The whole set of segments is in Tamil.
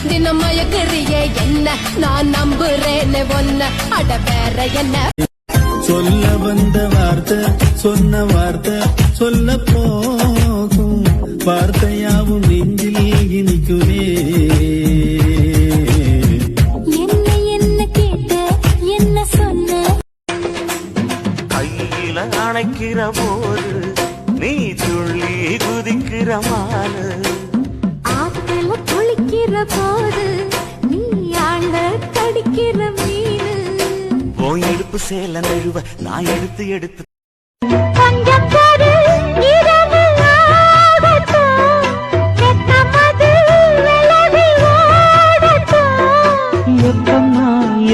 தினம் மயக்கிறியே என்ன நான் நம்புறேன்னு ஒன்ன அட வேற என்ன சொல்ல வந்த வார்த்தை சொன்ன வார்த்தை சொல்ல போகும் வார்த்தையாவும் நெஞ்சில் இனிக்குமே என்ன கேட்ட என்ன சொன்ன கையில அணைக்கிற போது நீ துள்ளி குதிக்கிற மானு ஆத்துல குளிக்கிற போது நீ ஆண்ட கடிக்கிற மீனு போய் எடுப்பு சேல நழுவ நான் எடுத்து எடுத்து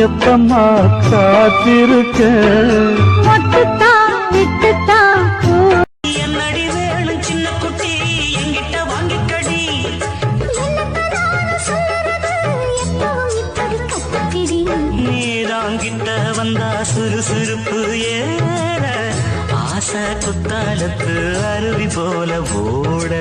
எப்பமா காத்திருக்க என்னடி வேணும் சின்ன குட்டி என்கிட்ட வாங்கிக்கடி நீதான் கிட்ட வந்தா சுறுசுறுப்பு ஏற ஆசை குத்தாலத்து அருவி போல ஓட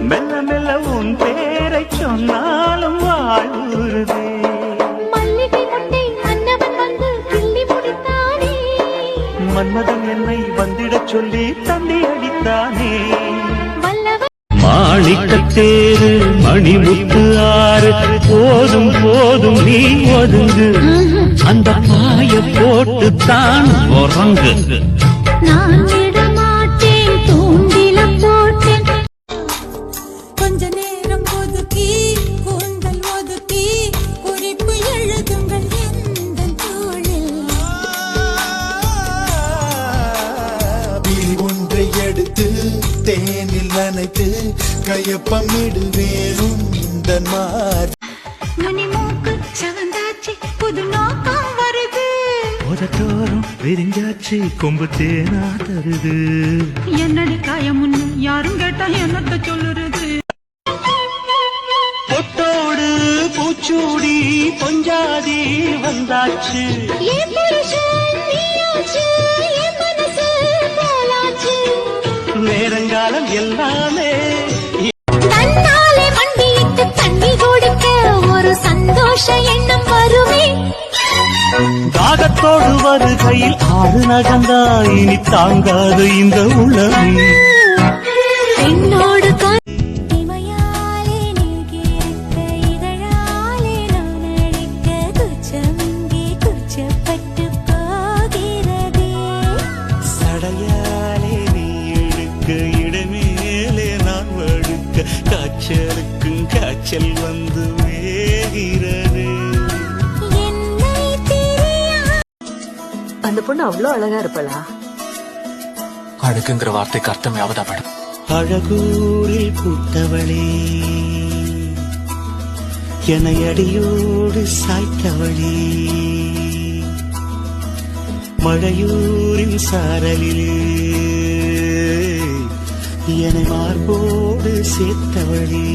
மெல்ல மெல்ல உன் பேரை சொன்னாலும் வாழ்வுறுதே மல்லிகை முட்டை மன்னவன் வந்து கிள்ளி முடித்தானே மன்மதன் என்னை வந்திடச் சொல்லி தந்தி அடித்தானே மாணிக்கத்தேரு மணிமுத்து ஆறு போதும் போதும் நீ ஒதுங்கு அந்த பாய போட்டு தான் உறங்கு நான் விடமாட்டேன் தூண்டில போட்டேன் கொஞ்ச நேரம் ஒதுக்கி கூந்தல் ஒதுக்கி குறிப்பு எழுதுங்கள் எந்த தோழில் ஒன்றை எடுத்து தேனில் நனைத்து கையப்பமிடுவேனும் இந்த மாதிரி மணிமூக்கு சவந்தாச்சு புது நோக்கம் வருது உதட்டோரம் விரிஞ்சாச்சு கொம்பு தேனா தருது என்னடி காயமுன்னு யாரும் கேட்டா என்னத்த சொல்லுறது பொட்டோடு பூச்சூடி பொஞ்சாதி வந்தாச்சு நேரங்காலம் எல்லாமே தன்னாலே மண்டியிட்டு தண்ணி கொடுக்க ஒரு சந்தோஷ எண்ணம் வருமே தாகத்தோடு வருகையில் ஆறு நகந்தா இனி தாங்காது இந்த உலகம் என்னோடு இமையாலே நீ கேட்க இதழாலே நான் அழைக்க குச்சமிங்கே குச்சப்பட்டு போகிறதே சடையாலே நீ எடுக்க இடமேலே நான் வடுக்க காய்ச்சலுக்கும் காய்ச்சல் வந்து வேகிறது அந்த பொண்ணு அவ்வளவு அழகா இருப்பலா அழகுங்கிற வார்த்தைக்கு அர்த்தம் யாவதா மேடம் அழகூரில் பூத்தவளே என்னை அடியோடு சாய்த்தவளே மழையூரின் சாரலிலே என்னை மார்போடு சேர்த்தவளே